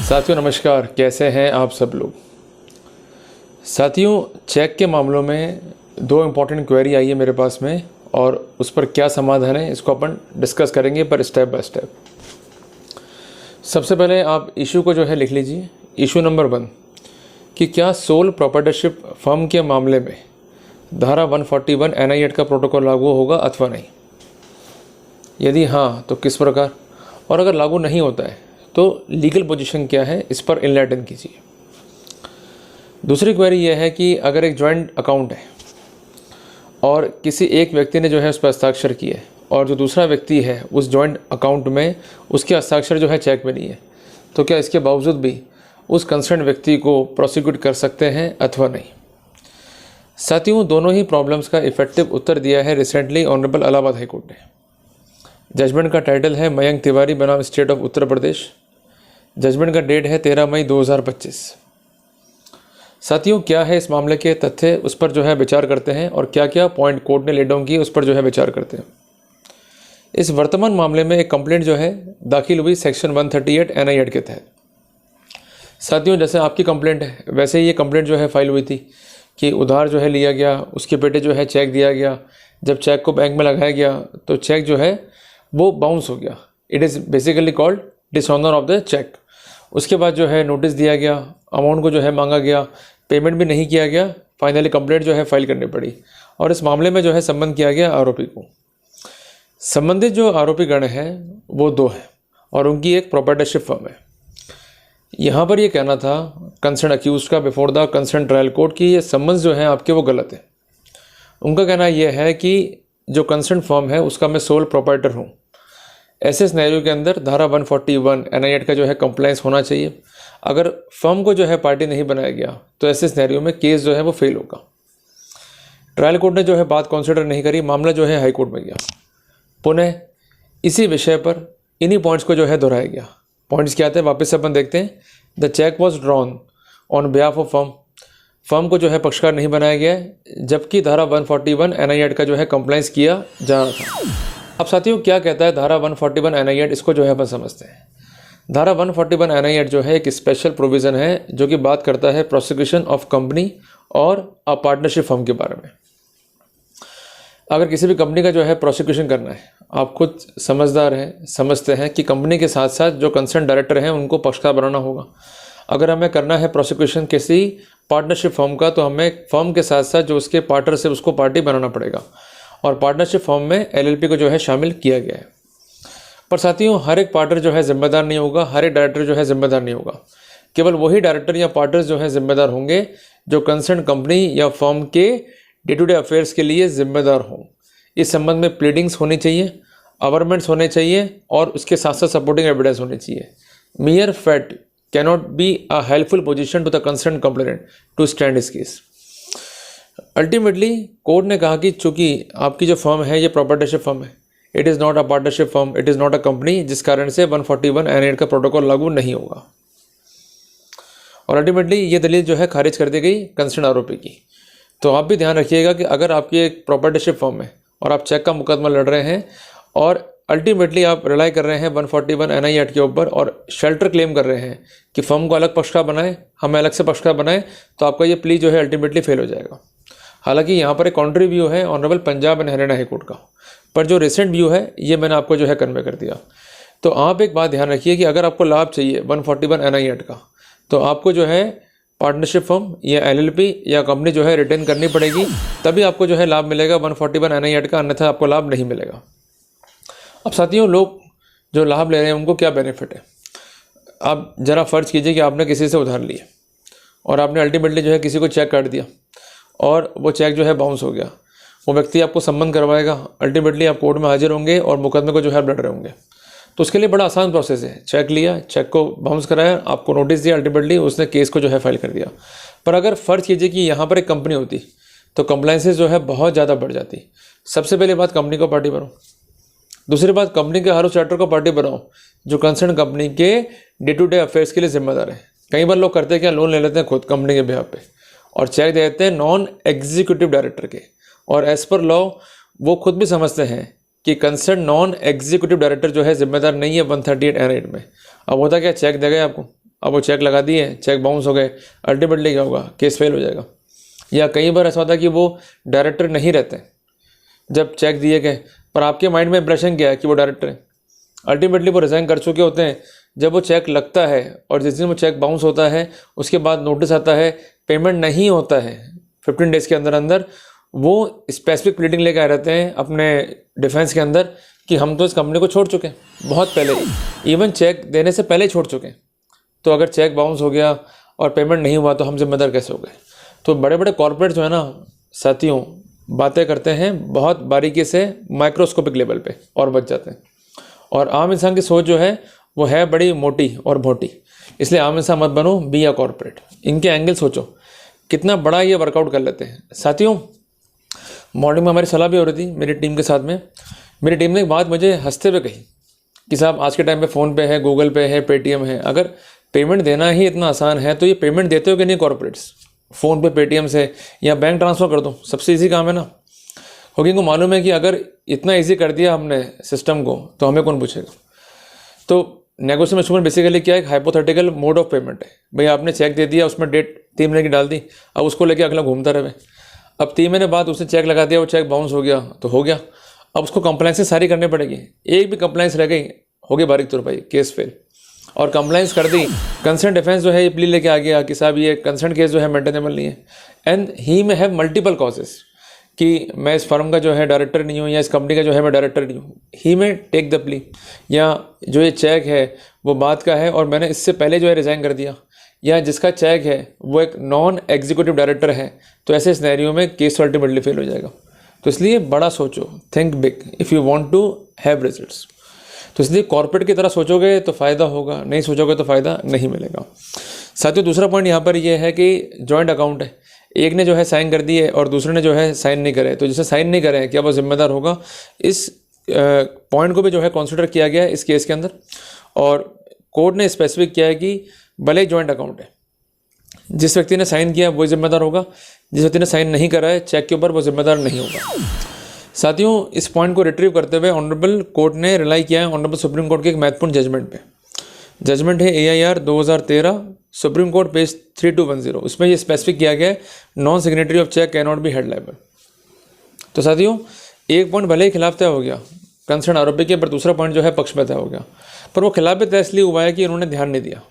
साथियों नमस्कार, कैसे हैं आप सब लोग। साथियों, चेक के मामलों में दो इम्पॉर्टेंट क्वेरी आई है मेरे पास में और उस पर क्या समाधान है इसको अपन डिस्कस करेंगे पर स्टेप बाय स्टेप। सबसे पहले आप इशू को जो है लिख लीजिए। इशू नंबर 1 कि क्या सोल प्रोप्राइटरशिप फर्म के मामले में धारा 141 NI एक्ट का प्रोटोकॉल लागू होगा अथवा नहीं। यदि हाँ तो किस प्रकार, और अगर लागू नहीं होता है तो लीगल पोजीशन क्या है, इस पर इनलाइटन कीजिए। दूसरी क्वेरी यह है कि अगर एक जॉइंट अकाउंट है और किसी एक व्यक्ति ने जो है उस पर हस्ताक्षर किए और जो दूसरा व्यक्ति है उस जॉइंट अकाउंट में उसके हस्ताक्षर जो है चेक में नहीं है, तो क्या इसके बावजूद भी उस कंसर्न व्यक्ति को प्रोसिक्यूट कर सकते हैं अथवा नहीं। साथियों, दोनों ही प्रॉब्लम्स का इफेक्टिव उत्तर दिया है recently honourable Allahabad high court ने। जजमेंट का टाइटल है मयंक तिवारी बनाम state of Uttar Pradesh. Judgement का डेट है 13 मई 2025। साथियों, क्या है इस मामले के तथ्य, उस पर जो है विचार करते हैं और क्या क्या पॉइंट कोर्ट ने लेट डाउन किए उस पर जो है विचार करते हैं। इस वर्तमान मामले में एक कंप्लेंट जो है दाखिल हुई सेक्शन 138 NI एक्ट के तहत। साथियों, जैसे आपकी कंप्लेंट है वैसे ही ये कंप्लेंट जो है फाइल हुई थी कि उधार जो है लिया गया, उसके बेटे जो है चेक दिया गया, जब चेक को बैंक में लगाया गया तो चेक जो है वो बाउंस हो गया। It is basically called dishonour of the cheque. उसके बाद जो है नोटिस दिया गया, अमाउंट को जो है मांगा गया, पेमेंट भी नहीं किया गया, फाइनली कंप्लेंट जो है फाइल करनी पड़ी और इस मामले में जो है संबंध किया गया आरोपी को। संबंधित जो आरोपी गण हैं वो 2 हैं और उनकी एक प्रोप्राइटरशिप फर्म है। यहाँ पर ये कहना था कंसर्न अक्यूज का before the concern trial court कि ये संबंध जो है आपके वो गलत है। उनका कहना यह है कि जो कंसर्न फर्म है उसका मैं सोल प्रोप्राइटर हूँ। ऐसे सिनेरियो के अंदर धारा 141 NI एक्ट का जो है कंप्लायंस होना चाहिए। अगर फर्म को जो है पार्टी नहीं बनाया गया तो ऐसे सिनेरियो में केस जो है वो फेल होगा। ट्रायल कोर्ट ने जो है बात कंसिडर नहीं करी, मामला जो है हाई कोर्ट में गया। पुनः इसी विषय पर इन्हीं पॉइंट्स को जो है दोहराया गया। पॉइंट्स क्या आते हैं वापस से अपन देखते हैं। The cheque was drawn on behalf of firm को जो है पक्षकार नहीं बनाया गया है, जबकि धारा 141 NI एक्ट का जो है कंप्लायंस किया जा रहा था। अब साथियों, क्या कहता है धारा 141 NI एक्ट, इसको जो है अपन समझते हैं। धारा 141 NI एक्ट जो है एक स्पेशल प्रोविज़न है जो कि बात करता है प्रोसिक्यूशन ऑफ कंपनी और अ पार्टनरशिप फर्म के बारे में। अगर किसी भी कंपनी का जो है प्रोसिक्यूशन करना है, आप खुद समझदार हैं, समझते हैं कि कंपनी के साथ साथ जो कंसर्न डायरेक्टर हैं उनको पक्षकार बनाना होगा। अगर हमें करना है प्रोसिक्यूशन किसी पार्टनरशिप फर्म का तो हमें फर्म के साथ साथ जो उसके पार्टनर से उसको पार्टी बनाना पड़ेगा और पार्टनरशिप फर्म में LLP को जो है शामिल किया गया है। पर साथियों, हर एक पार्टनर जो है जिम्मेदार नहीं होगा, हर एक डायरेक्टर जो है जिम्मेदार नहीं होगा। केवल वही डायरेक्टर या पार्टनर्स जो है जिम्मेदार होंगे जो कंसर्न कंपनी या फर्म के डे टू डे अफेयर्स के लिए जिम्मेदार हों। इस संबंध में प्लीडिंग्स होनी चाहिए, अवर्मेंट्स होने चाहिए और उसके साथ साथ सपोर्टिंग एविडेंस होनी चाहिए। मियर fact cannot be a helpful position to the concerned complainant to stand his case। Ultimately court ने कहा कि चूंकि आपकी जो फर्म है ये प्रोप्राइटरशिप फर्म है, it is not a partnership firm, it is not a company, जिस कारण से 141 NI एक्ट का प्रोटोकॉल लागू नहीं होगा। और अल्टीमेटली ये दलील जो है खारिज कर दी गई कंसर्न आरोपी की। तो आप भी ध्यान रखिएगा कि अगर आपकी एक प्रोप्राइटरशिप फर्म है और आप चेक का मुकदमा लड़ रहे हैं और अल्टीमेटली आप रिलाई कर रहे हैं 141 NI एक्ट के ऊपर और शेल्टर क्लेम कर रहे हैं कि फर्म को अलग पक्षकार बनाए, हमें अलग से पक्षकार बनाए, तो आपका ये प्ली जो है अल्टीमेटली फेल हो जाएगा। हालांकि यहाँ पर एक कॉन्ट्री व्यू है honourable Punjab and Haryana high court का, पर जो रिसेंट व्यू है ये मैंने आपको जो है कन्वे कर दिया। तो आप एक बात ध्यान रखिए कि अगर आपको लाभ चाहिए 141 NI एक्ट का तो आपको जो है पार्टनरशिप फर्म या LLP या कंपनी जो है रिटेन करनी पड़ेगी, तभी आपको जो है लाभ मिलेगा 141 NI एक्ट का, अन्यथा आपको लाभ नहीं मिलेगा। अब साथियों, लोग जो लाभ ले रहे हैं उनको क्या बेनिफिट है। आप ज़रा फ़र्ज़ कीजिए कि आपने किसी से उधार लिया और आपने अल्टीमेटली जो है किसी को चेक काट दिया और वो चेक जो है बाउंस हो गया। वो व्यक्ति आपको सम्मन करवाएगा, अल्टीमेटली आप कोर्ट में हाजिर होंगे और मुकदमे को जो है लड़ रहे होंगे। तो उसके लिए बड़ा आसान प्रोसेस है। चेक लिया, चेक को बाउंस कराया, आपको नोटिस दिया, अल्टीमेटली उसने केस को जो है फाइल कर दिया। पर अगर फ़र्ज़ कीजिए कि यहाँ पर एक कंपनी होती तो कंप्लायंसेस जो है बहुत ज़्यादा बढ़ जाती। सबसे पहली बात, कंपनी को पार्टी बनाओ। दूसरी बात, कंपनी के हर उस चार्टर को पार्टी बनाओ जो कंसर्न कंपनी के डे टू डे अफेयर्स के लिए जिम्मेदार है। कई बार लोग करते हैं क्या, लोन ले लेते हैं खुद कंपनी के बिहाफ पे और चेक दे देते हैं नॉन एग्जीक्यूटिव डायरेक्टर के, और एज़ पर लॉ वो खुद भी समझते हैं कि कंसर्न नॉन एग्जीक्यूटिव डायरेक्टर जो है जिम्मेदार नहीं है 138 NI में। अब होता क्या, चेक दे गए आपको, अब वो चेक लगा दिए, चेक बाउंस हो गए, अल्टीमेटली क्या होगा, केस फेल हो जाएगा। या कई बार ऐसा होता है कि वो डायरेक्टर नहीं रहते जब चेक दिए गए, पर आपके माइंड में इंप्रेशन क्या है कि वो डायरेक्टर है, अल्टीमेटली वो रिज़ाइन कर चुके होते हैं। जब वो चेक लगता है और जिस दिन वो चेक बाउंस होता है उसके बाद नोटिस आता है, पेमेंट नहीं होता है 15 डेज़ के अंदर अंदर, वो स्पेसिफिक प्लीडिंग लेकर आए रहते हैं अपने डिफेंस के अंदर कि हम तो इस कंपनी को छोड़ चुके हैं बहुत पहले ही, इवन चेक देने से पहले ही छोड़ चुके हैं। तो अगर चेक बाउंस हो गया और पेमेंट नहीं हुआ तो हम जिम्मेदार कैसे हो गए। तो बड़े बड़े कॉर्पोरेट जो है ना साथियों, बातें करते हैं बहुत बारीकी से, माइक्रोस्कोपिक लेवल पे, और बच जाते हैं। और आम इंसान की सोच जो है वो है बड़ी मोटी और मोटी, इसलिए आम इंसान मत बनो, बी या कॉर्पोरेट। इनके एंगल सोचो कितना बड़ा ये वर्कआउट कर लेते हैं। साथियों, मॉर्निंग में हमारी सलाह भी हो रही थी मेरी टीम के साथ में। मेरी टीम ने एक बात मुझे हंसते हुए कही कि साहब आज के टाइम पे फ़ोन पे है, गूगल पे है, पेटीएम है, अगर पेमेंट देना ही इतना आसान है तो ये पेमेंट देते हो कि नहीं कॉर्पोरेट्स, फ़ोन पे पेटीएम से या बैंक ट्रांसफ़र कर दो, सबसे ईजी काम है ना। क्योंकि इनको मालूम है कि अगर इतना ईजी कर दिया हमने सिस्टम को तो हमें कौन पूछेगा। तो नेगोशिएशन इंस्ट्रूमेंट बेसिकली क्या है, एक हाइपोथेटिकल मोड ऑफ पेमेंट है। भाई आपने चेक दे दिया, उसमें डेट 3 महीने की डाल दी, अब उसको लेके अगला घूमता रहे। अब 3 महीने बाद उसने चेक लगा दिया, वो चेक बाउंस हो गया तो हो गया, अब उसको कंप्लाइंसेस सारी करनी पड़ेगी। एक भी कंप्लाइंस रह गई, हो गई बारीक तौर पर केस फेल। और कंप्लाइंस कर दी, कंसर्न डिफेंस जो है ये प्ली लेके आ गया कि साहब ये कंसर्न केस जो है मेंटेनेबल नहीं है, एंड ही में हैव मल्टीपल कॉजेस कि मैं इस फर्म का जो है डायरेक्टर नहीं हूँ या इस कंपनी का जो है मैं डायरेक्टर नहीं हूँ। ही में टेक द प्ली, या जो ये चेक है वो बात का है और मैंने इससे पहले जो है रिज़ाइन कर दिया, या जिसका चेक है वो एक नॉन एग्जीक्यूटिव डायरेक्टर है, तो ऐसे सिनेरियो में केस अल्टीमेटली फेल हो जाएगा। तो इसलिए बड़ा सोचो, think big if you want to have results. तो इसलिए कॉर्पोरेट की तरह सोचोगे तो फ़ायदा होगा, नहीं सोचोगे तो फ़ायदा नहीं मिलेगा। साथियों, दूसरा पॉइंट यहाँ पर ये है कि जॉइंट अकाउंट है, एक ने जो है साइन कर दी है और दूसरे ने जो है साइन नहीं करे, तो जिसे साइन नहीं करे क्या वो जिम्मेदार होगा। इस पॉइंट को भी जो है कंसिडर किया गया है इस केस के अंदर, और कोर्ट ने स्पेसिफिक किया है कि भले ही जॉइंट अकाउंट है, जिस व्यक्ति ने साइन किया वो जिम्मेदार होगा, जिस व्यक्ति ने साइन नहीं करा है चेक के ऊपर वो जिम्मेदार नहीं होगा। साथियों, इस पॉइंट को रिट्रीव करते हुए ऑनरेबल कोर्ट ने रिलाई किया है ऑनरेबल सुप्रीम कोर्ट के एक महत्वपूर्ण जजमेंट पे। जजमेंट है AIR 2013 सुप्रीम कोर्ट पेज 3210। उसमें ये स्पेसिफिक किया गया है non signatory of cheque can not be held liable. तो साथियों, एक पॉइंट भले ही खिलाफ तय हो गया कंसर्न आरोपी के, पर दूसरा पॉइंट जो है पक्ष में तय हो गया। पर वो खिलाफ तय इसलिए हुआ है कि इन्होंने ध्यान नहीं दिया।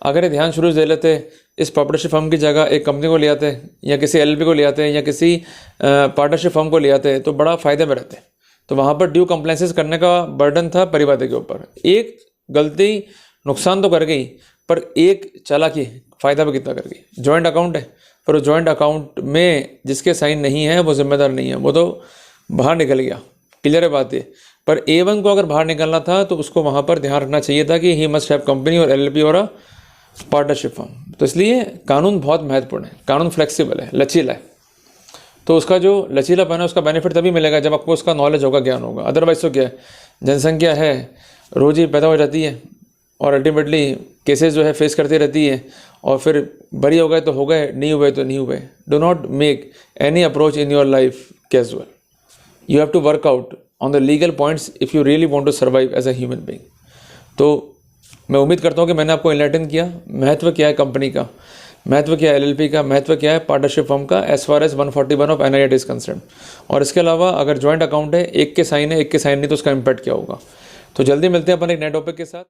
अगर ये ध्यान शुरू से दे लेते, इस पार्टनरशिप फर्म की जगह एक कंपनी को ले आते या किसी LLP को ले आते या किसी पार्टनरशिप फर्म को ले आते तो बड़ा फ़ायदे में रहते। तो वहाँ पर ड्यू कंप्लायंसेस करने का बर्डन था परिवादी के ऊपर। एक गलती नुकसान तो कर गई, पर एक चालाकी फ़ायदा भी कितना कर गई। जॉइंट अकाउंट है, पर वो जॉइंट अकाउंट में जिसके साइन नहीं है वो जिम्मेदार नहीं है, वो तो बाहर निकल गया, क्लियर है बात ये। पर A1 को अगर बाहर निकलना था तो उसको वहाँ पर ध्यान रखना चाहिए था कि ही मस्ट हैव कंपनी और LLP और पार्टनरशिप फर्म। तो इसलिए कानून बहुत महत्वपूर्ण है, कानून फ्लेक्सिबल है, लचीला है। तो उसका जो लचीलापन है उसका बेनिफिट तभी मिलेगा जब आपको उसका नॉलेज होगा, ज्ञान होगा। अदरवाइज तो क्या है, जनसंख्या है रोज ही पैदा हो जाती है और अल्टीमेटली केसेस जो है फेस करती रहती है, और फिर बरी हो गए तो हो गए, नहीं हुए तो नहीं हुए। Do not make any approach in your life casual. You have to work out on the legal points if you really want to survive as a human being. तो मैं उम्मीद करता हूँ कि मैंने आपको इनलाइटन किया, महत्व क्या है कंपनी का, महत्व क्या है LLP का, महत्व क्या है पार्टनरशिप फर्म का as far as 141 of NI Act is concern. और इसके अलावा अगर जॉइंट अकाउंट है, एक के साइन है एक के साइन नहीं, तो उसका इम्पैक्ट क्या होगा। तो जल्दी मिलते हैं अपन एक नए टॉपिक के साथ।